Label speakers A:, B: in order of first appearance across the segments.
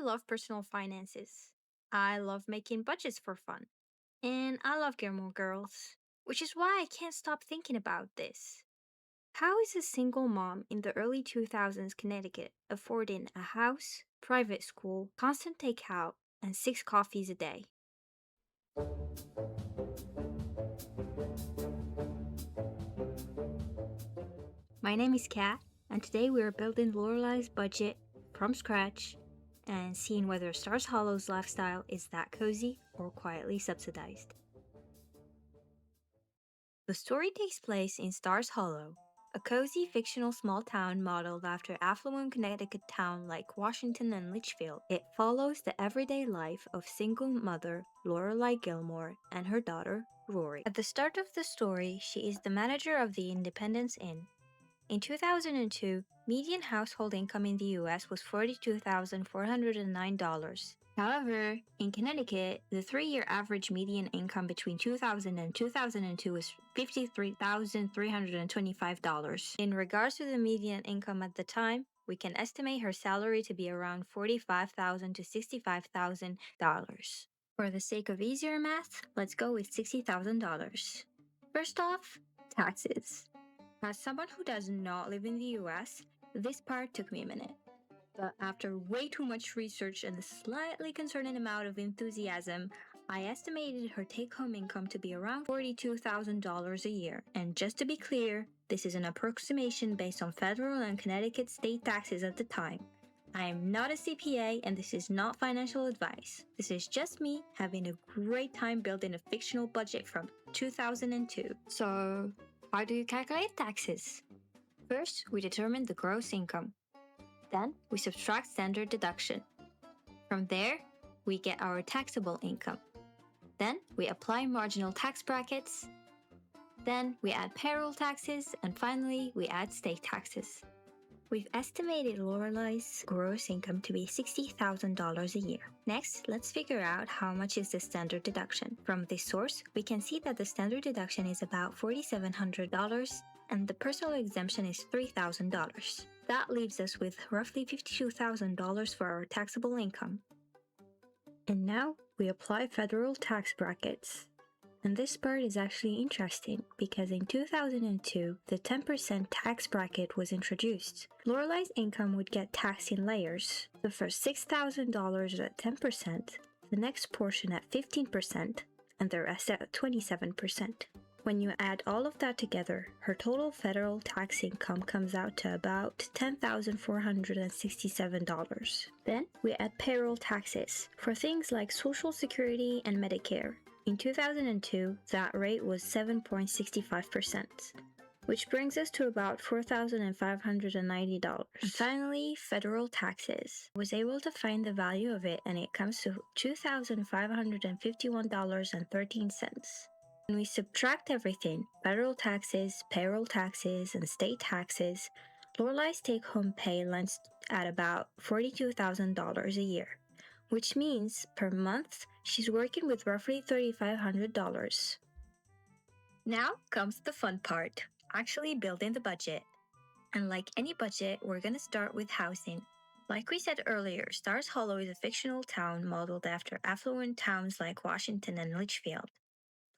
A: love personal finances. I love making budgets for fun. And I love Gilmore Girls, which is why I can't stop thinking about this. How is a single mom in the early 2000s Connecticut affording a house, private school, constant takeout, and 6 coffees a day? My name is Kat, and today we are building Lorelai's budget from scratch and seeing whether Stars Hollow's lifestyle is that cozy or quietly subsidized. The story takes place in Stars Hollow, a cozy fictional small town modeled after affluent Connecticut town like Washington and Litchfield. It follows the everyday life of single mother Lorelai Gilmore and her daughter Rory. At the start of the story, she is the manager of the Independence Inn. In 2002, median household income in the US was $42,409. However, in Connecticut, the 3-year average median income between 2000 and 2002 was $53,325. In regards to the median income at the time, we can estimate her salary to be around $45,000 to $65,000. For the sake of easier math, let's go with $60,000. First off, taxes. As someone who does not live in the US, this part took me a minute. But after way too much research and a slightly concerning amount of enthusiasm, I estimated her take-home income to be around $42,000 a year. And just to be clear, this is an approximation based on federal and Connecticut state taxes at the time. I am not a CPA and this is not financial advice. This is just me having a great time building a fictional budget from 2002. So, how do you calculate taxes? First, we determine the gross income. Then, we subtract standard deduction. From there, we get our taxable income. Then, we apply marginal tax brackets. Then, we add payroll taxes. And finally, we add state taxes. We've estimated Lorelai's gross income to be $60,000 a year. Next, let's figure out how much is the standard deduction. From this source, we can see that the standard deduction is about $4,700 and the personal exemption is $3,000. That leaves us with roughly $52,000 for our taxable income. And now we apply federal tax brackets. And this part is actually interesting because in 2002, the 10% tax bracket was introduced. Lorelai's income would get taxed in layers. The first $6,000 at 10%, the next portion at 15%, and the rest at 27%. When you add all of that together, her total federal tax income comes out to about $10,467. Then we add payroll taxes for things like Social Security and Medicare. In 2002, that rate was 7.65%, which brings us to about $4,590. And finally, federal taxes. I was able to find the value of it and it comes to $2,551.13. When we subtract everything, federal taxes, payroll taxes, and state taxes, Lorelai's take-home pay lands at about $42,000 a year, which means per month she's working with roughly $3,500. Now comes the fun part, actually building the budget. And like any budget, we're gonna start with housing. Like we said earlier, Stars Hollow is a fictional town modeled after affluent towns like Washington and Litchfield.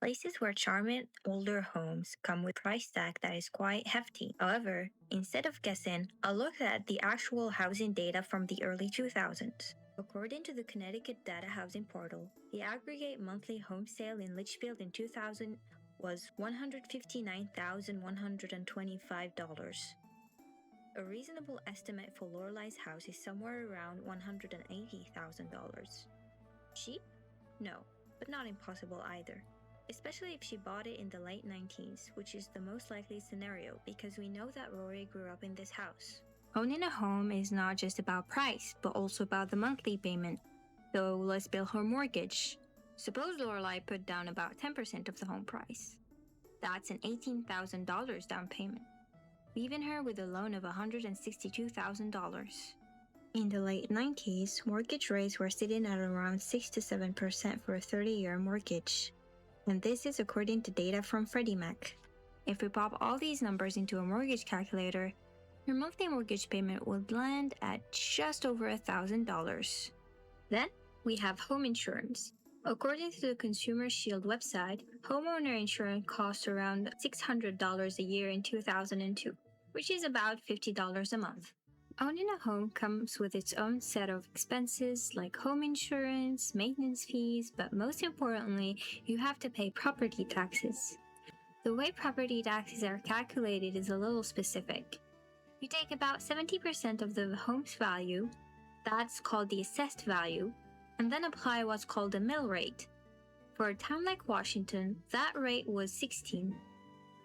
A: Places where charming older homes come with a price tag that is quite hefty. However, instead of guessing, I'll look at the actual housing data from the early 2000s. According to the Connecticut Data Housing Portal, the aggregate monthly home sale in Litchfield in 2000 was $159,125. A reasonable estimate for Lorelai's house is somewhere around $180,000. Cheap? No, but not impossible either. Especially if she bought it in the late 90s, which is the most likely scenario because we know that Rory grew up in this house. Owning a home is not just about price, but also about the monthly payment. So let's bill her mortgage. Suppose Lorelai put down about 10% of the home price. That's an $18,000 down payment, leaving her with a loan of $162,000. In the late 90s, mortgage rates were sitting at around 6 to 7% for a 30-year mortgage. And this is according to data from Freddie Mac. If we pop all these numbers into a mortgage calculator, your monthly mortgage payment would land at just over $1,000. Then we have home insurance. According to the Consumer Shield website, homeowner insurance costs around $600 a year in 2002, which is about $50 a month. Owning a home comes with its own set of expenses like home insurance, maintenance fees, but most importantly, you have to pay property taxes. The way property taxes are calculated is a little specific. You take about 70% of the home's value, that's called the assessed value, and then apply what's called a mill rate. For a town like Washington, that rate was 16.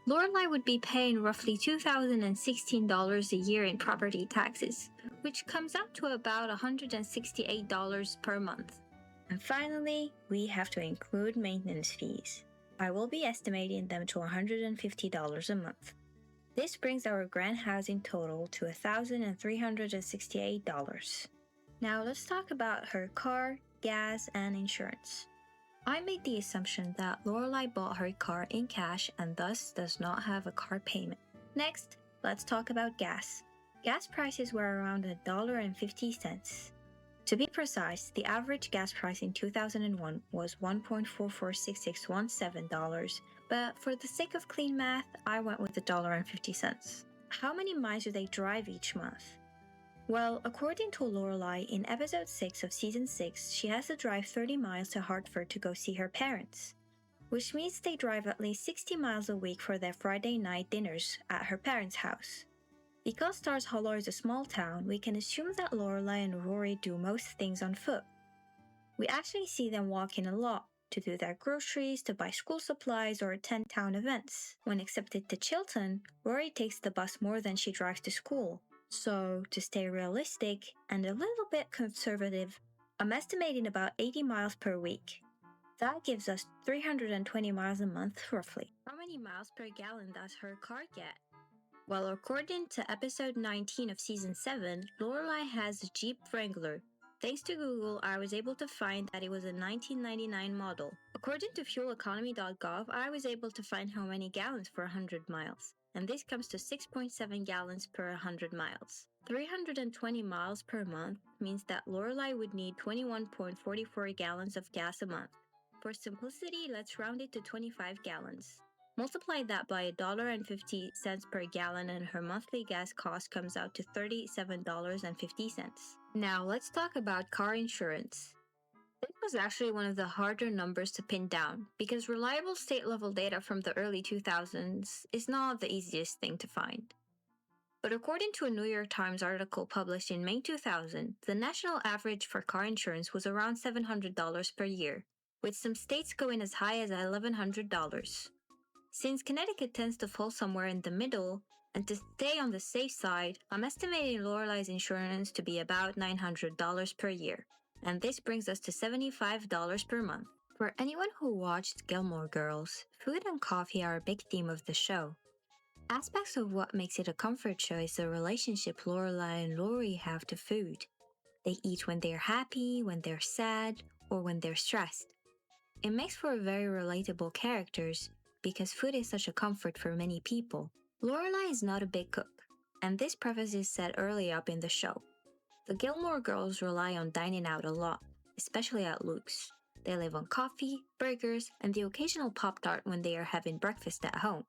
A: Lorelai would be paying roughly $2,016 a year in property taxes, which comes out to about $168 per month. And finally, we have to include maintenance fees. I will be estimating them to $150 a month. This brings our grand housing total to $1,368. Now let's talk about her car, gas, and insurance. I made the assumption that Lorelai bought her car in cash and thus does not have a car payment. Next, let's talk about gas. Gas prices were around $1.50. To be precise, the average gas price in 2001 was $1.446617, but for the sake of clean math, I went with $1.50. How many miles do they drive each month? Well, according to Lorelai, in episode 6 of season 6, she has to drive 30 miles to Hartford to go see her parents, which means they drive at least 60 miles a week for their Friday night dinners at her parents' house. Because Stars Hollow is a small town, we can assume that Lorelai and Rory do most things on foot. We actually see them walking a lot to do their groceries, to buy school supplies, or attend town events. When accepted to Chilton, Rory takes the bus more than she drives to school. So, to stay realistic and a little bit conservative, I'm estimating about 80 miles per week. That gives us 320 miles a month roughly. How many miles per gallon does her car get? Well, according to episode 19 of season 7, Lorelai has a Jeep Wrangler. Thanks to Google, I was able to find that it was a 1999 model. According to fueleconomy.gov, I was able to find how many gallons for 100 miles. And this comes to 6.7 gallons per 100 miles. 320 miles per month means that Lorelai would need 21.44 gallons of gas a month. For simplicity, let's round it to 25 gallons. Multiply that by $1.50 per gallon and her monthly gas cost comes out to $37.50. Now let's talk about car insurance. This was actually one of the harder numbers to pin down because reliable state-level data from the early 2000s is not the easiest thing to find. But according to a New York Times article published in May 2000, the national average for car insurance was around $700 per year, with some states going as high as $1,100. Since Connecticut tends to fall somewhere in the middle, and to stay on the safe side, I'm estimating Lorelai's insurance to be about $900 per year. And this brings us to $75 per month. For anyone who watched Gilmore Girls, food and coffee are a big theme of the show. Aspects of what makes it a comfort show is the relationship Lorelai and Lori have to food. They eat when they're happy, when they're sad, or when they're stressed. It makes for very relatable characters because food is such a comfort for many people. Lorelai is not a big cook, and this preface is said early up in the show. The Gilmore Girls rely on dining out a lot, especially at Luke's. They live on coffee, burgers, and the occasional Pop-Tart when they are having breakfast at home.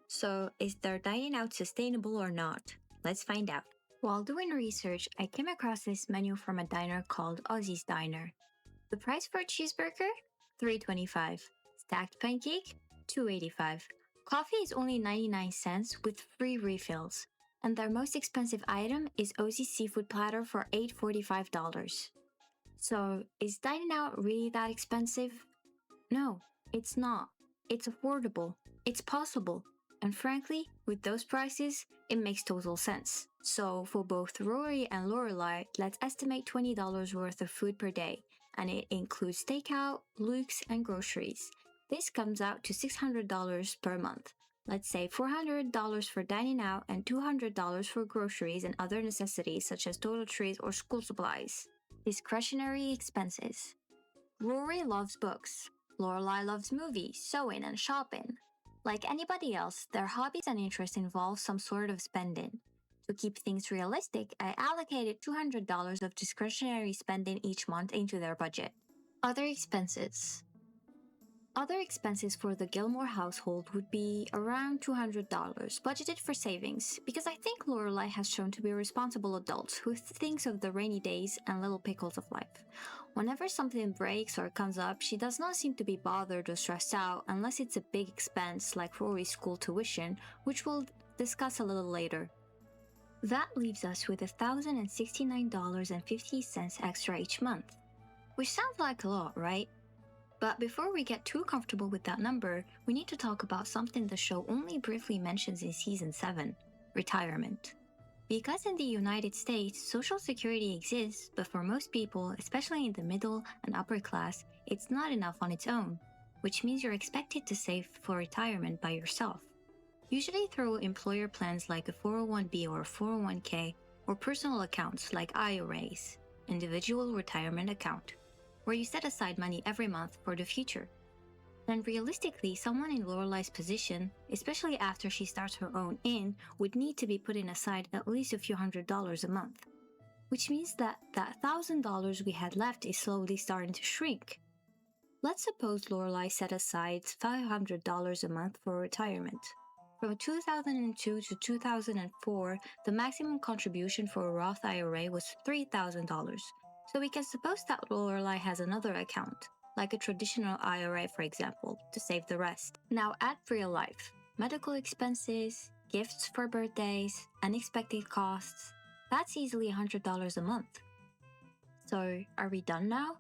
A: So, is their dining out sustainable or not? Let's find out. While doing research, I came across this menu from a diner called Ozzy's Diner. The price for a cheeseburger? $3.25. Stacked pancake? $2.85. Coffee is only 99 cents with free refills. And their most expensive item is Ozzy's seafood platter for $8.45. So, is dining out really that expensive? No, it's not. It's affordable. It's possible. And frankly, with those prices, it makes total sense. So, for both Rory and Lorelai, let's estimate $20 worth of food per day, and it includes takeout, Luke's, and groceries. This comes out to $600 per month. Let's say $400 for dining out and $200 for groceries and other necessities such as toiletries or school supplies. Discretionary expenses. Rory loves books. Lorelai loves movies, sewing, and shopping. Like anybody else, their hobbies and interests involve some sort of spending. To keep things realistic, I allocated $200 of discretionary spending each month into their budget. Other expenses. Other expenses for the Gilmore household would be around $200 budgeted for savings because I think Lorelai has shown to be a responsible adult who thinks of the rainy days and little pickles of life. Whenever something breaks or comes up, she does not seem to be bothered or stressed out unless it's a big expense like Rory's school tuition, which we'll discuss a little later. That leaves us with $1,069.50 extra each month, which sounds like a lot, right? But before we get too comfortable with that number, we need to talk about something the show only briefly mentions in season 7, retirement. Because in the United States, Social Security exists, but for most people, especially in the middle and upper class, it's not enough on its own, which means you're expected to save for retirement by yourself. Usually through employer plans like a 401b or 401k, or personal accounts like IRAs, individual retirement account, where you set aside money every month for the future. And realistically, someone in Lorelai's position, especially after she starts her own inn, would need to be putting aside at least a few $100s a month. Which means that $1,000 we had left is slowly starting to shrink. Let's suppose Lorelai set aside $500 a month for retirement. From 2002 to 2004, the maximum contribution for a Roth IRA was $3,000. So we can suppose that Lorelai has another account, like a traditional IRA for example, to save the rest. Now add real life, medical expenses, gifts for birthdays, unexpected costs. That's easily $100 a month. So are we done now?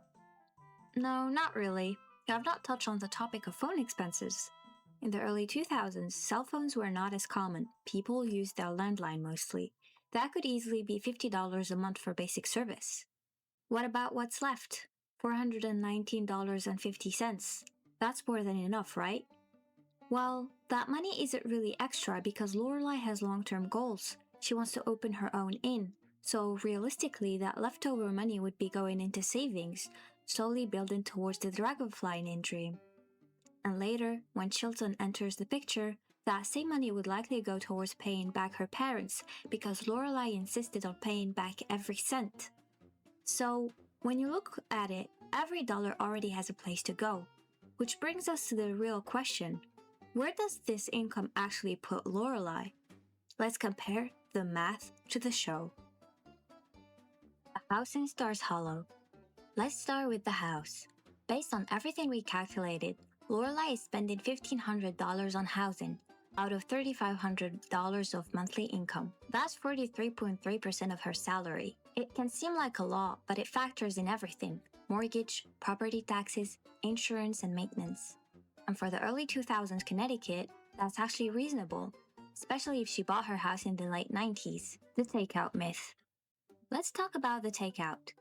A: No, not really. I've not touched on the topic of phone expenses. In the early 2000s, cell phones were not as common. People used their landline mostly. That could easily be $50 a month for basic service. What about what's left? $419.50. That's more than enough, right? Well, that money isn't really extra because Lorelai has long-term goals. She wants to open her own inn. So realistically, that leftover money would be going into savings, slowly building towards the Dragonfly Inn dream. And later, when Chilton enters the picture, that same money would likely go towards paying back her parents because Lorelai insisted on paying back every cent. So, when you look at it, every dollar already has a place to go. Which brings us to the real question. Where does this income actually put Lorelai? Let's compare the math to the show. The house in Stars Hollow. Let's start with the house. Based on everything we calculated, Lorelai is spending $1,500 on housing, out of $3,500 of monthly income. That's 43.3% of her salary. It can seem like a lot, but it factors in everything: mortgage, property taxes, insurance, and maintenance. And for the early 2000s Connecticut, that's actually reasonable, especially if she bought her house in the late 90s. The takeout myth. Let's talk about the takeout.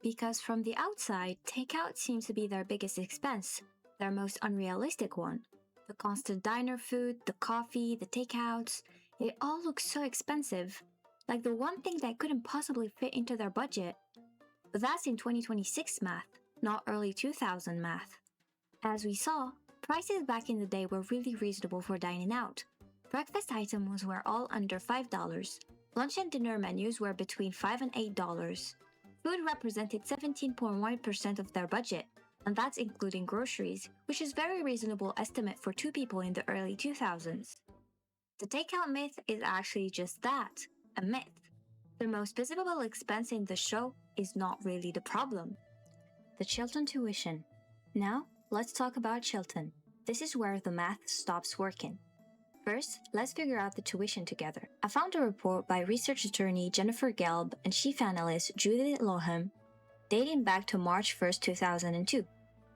A: Because from the outside, takeout seems to be their biggest expense, their most unrealistic one. The constant diner food, the coffee, the takeouts, it all looks so expensive, like the one thing that couldn't possibly fit into their budget. But that's in 2026 math, not early 2000 math. As we saw, prices back in the day were really reasonable for dining out. Breakfast items were all under $5. Lunch and dinner menus were between $5 and $8. Food represented 17.1% of their budget, and that's including groceries, which is a very reasonable estimate for two people in the early 2000s. The takeout myth is actually just that, a myth. The most visible expense in the show is not really the problem. The Chilton tuition. Now, let's talk about Chilton. This is where the math stops working. First, let's figure out the tuition together. I found a report by research attorney Jennifer Gelb and chief analyst Judith Loham dating back to March 1, 2002.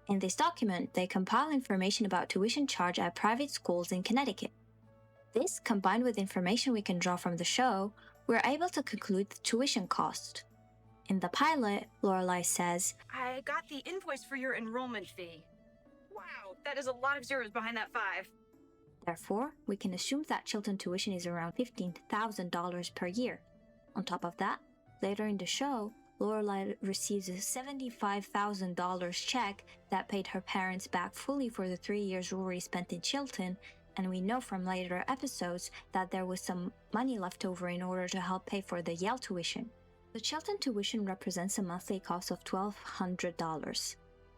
A: In this document, they compile information about tuition charge at private schools in Connecticut. This, combined with information we can draw from the show, we're able to conclude the tuition cost. In the pilot, Lorelai says,
B: "I got the invoice for your enrollment fee. Wow, that is a lot of zeros behind that 5.
A: Therefore, we can assume that Chilton tuition is around $15,000 per year. On top of that, later in the show, Lorelai receives a $75,000 check that paid her parents back fully for the 3 years Rory spent in Chilton, and we know from later episodes that there was some money left over in order to help pay for the Yale tuition. The Chilton tuition represents a monthly cost of $1,200.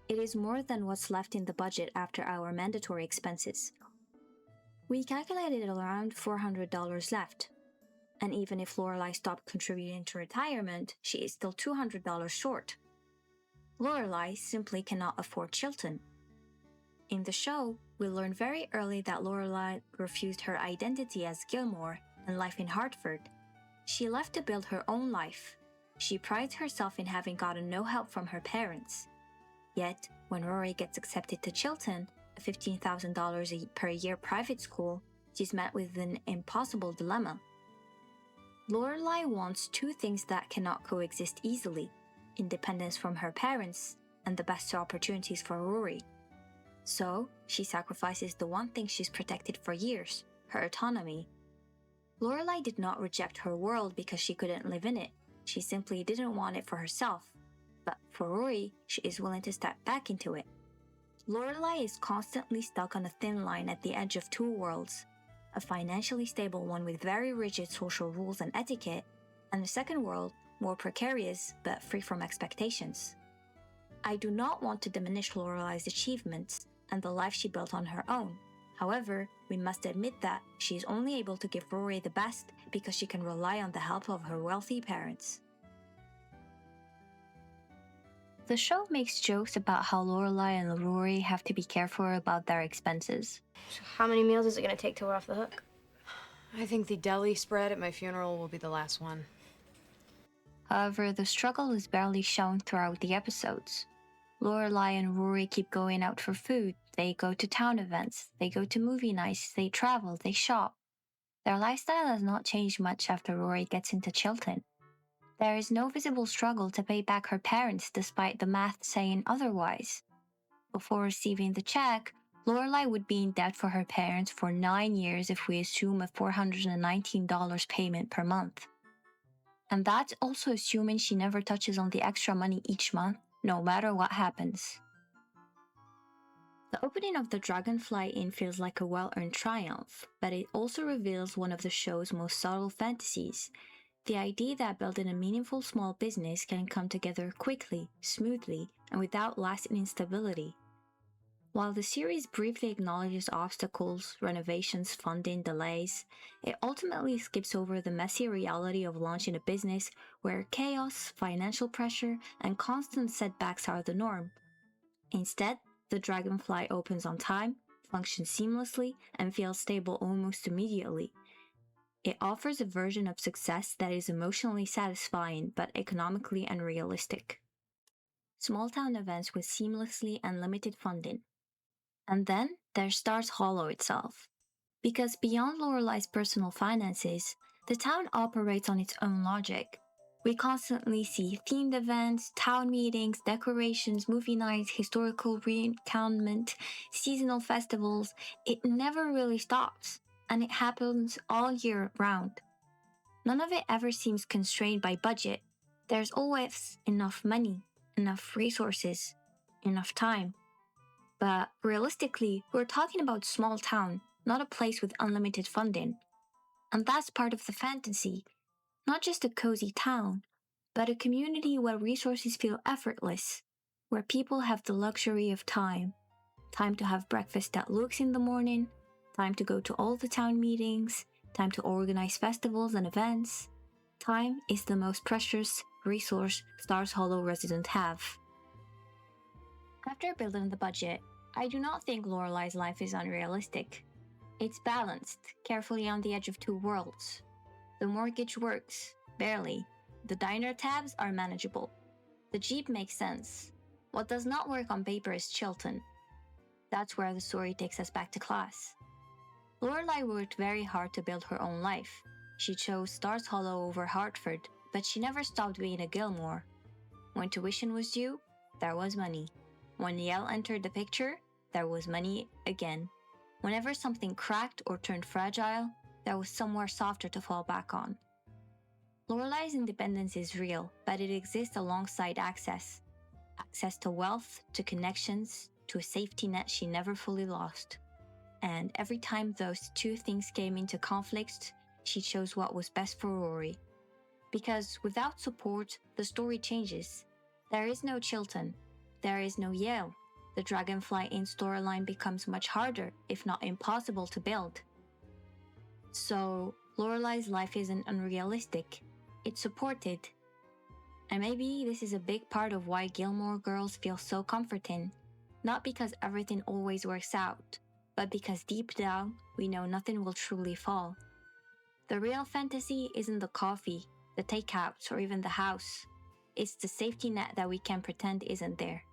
A: It is more than what's left in the budget after our mandatory expenses. We calculated around $400 left, and even if Lorelai stopped contributing to retirement, she is still $200 short. Lorelai simply cannot afford Chilton. In the show, we learn very early that Lorelai refused her identity as Gilmore and life in Hartford. She left to build her own life. She prides herself in having gotten no help from her parents. Yet, when Rory gets accepted to Chilton, a $15,000 per year private school, she's met with an impossible dilemma. Lorelai wants two things that cannot coexist easily: independence from her parents and the best opportunities for Rory. So, she sacrifices the one thing she's protected for years, her autonomy. Lorelai did not reject her world because she couldn't live in it. She simply didn't want it for herself. But for Rory, she is willing to step back into it. Lorelai is constantly stuck on a thin line at the edge of two worlds: a financially stable one with very rigid social rules and etiquette, and a second world, more precarious but free from expectations. I do not want to diminish Lorelai's achievements and the life she built on her own. However, we must admit that she is only able to give Rory the best because she can rely on the help of her wealthy parents. The show makes jokes about how Lorelai and Rory have to be careful about their expenses.
C: So how many meals is it going to take till we're off the hook?
B: I think the deli spread at my funeral will be the last one.
A: However, the struggle is barely shown throughout the episodes. Lorelai and Rory keep going out for food, they go to town events, they go to movie nights, they travel, they shop. Their lifestyle has not changed much after Rory gets into Chilton. There is no visible struggle to pay back her parents despite the math saying otherwise. Before receiving the check, Lorelai would be in debt for her parents for 9 years if we assume a $419 payment per month. And that's also assuming she never touches on the extra money each month, no matter what happens. The opening of the Dragonfly Inn feels like a well-earned triumph, but it also reveals one of the show's most subtle fantasies: the idea that building a meaningful small business can come together quickly, smoothly, and without lasting instability. While the series briefly acknowledges obstacles, renovations, funding, delays, it ultimately skips over the messy reality of launching a business where chaos, financial pressure, and constant setbacks are the norm. Instead, the Dragonfly opens on time, functions seamlessly, and feels stable almost immediately. It offers a version of success that is emotionally satisfying but economically unrealistic. Small town events with seamlessly unlimited funding. And then there's Stars Hollow itself. Because beyond Lorelai's personal finances, the town operates on its own logic. We constantly see themed events, town meetings, decorations, movie nights, historical reenactment, seasonal festivals. It never really stops, and it happens all year round. None of it ever seems constrained by budget. There's always enough money, enough resources, enough time. But realistically, we're talking about small town, not a place with unlimited funding. And that's part of the fantasy. Not just a cozy town, but a community where resources feel effortless, where people have the luxury of time. Time to have breakfast at Luke's in the morning, time to go to all the town meetings, time to organize festivals and events. Time is the most precious resource Stars Hollow residents have. After building the budget, I do not think Lorelai's life is unrealistic. It's balanced, carefully on the edge of two worlds. The mortgage works, barely. The diner tabs are manageable. The Jeep makes sense. What does not work on paper is Chilton. That's where the story takes us back to class. Lorelai worked very hard to build her own life. She chose Stars Hollow over Hartford, but she never stopped being a Gilmore. When tuition was due, there was money. When Yale entered the picture, there was money again. Whenever something cracked or turned fragile, there was somewhere softer to fall back on. Lorelai's independence is real, but it exists alongside access. Access to wealth, to connections, to a safety net she never fully lost. And every time those two things came into conflict, she chose what was best for Rory. Because without support, the story changes. There is no Chilton. There is no Yale. The Dragonfly Inn storyline becomes much harder, if not impossible, to build. So, Lorelai's life isn't unrealistic. It's supported. And maybe this is a big part of why Gilmore Girls feel so comforting. Not because everything always works out, but because deep down, we know nothing will truly fall. The real fantasy isn't the coffee, the takeouts, or even the house. It's the safety net that we can pretend isn't there.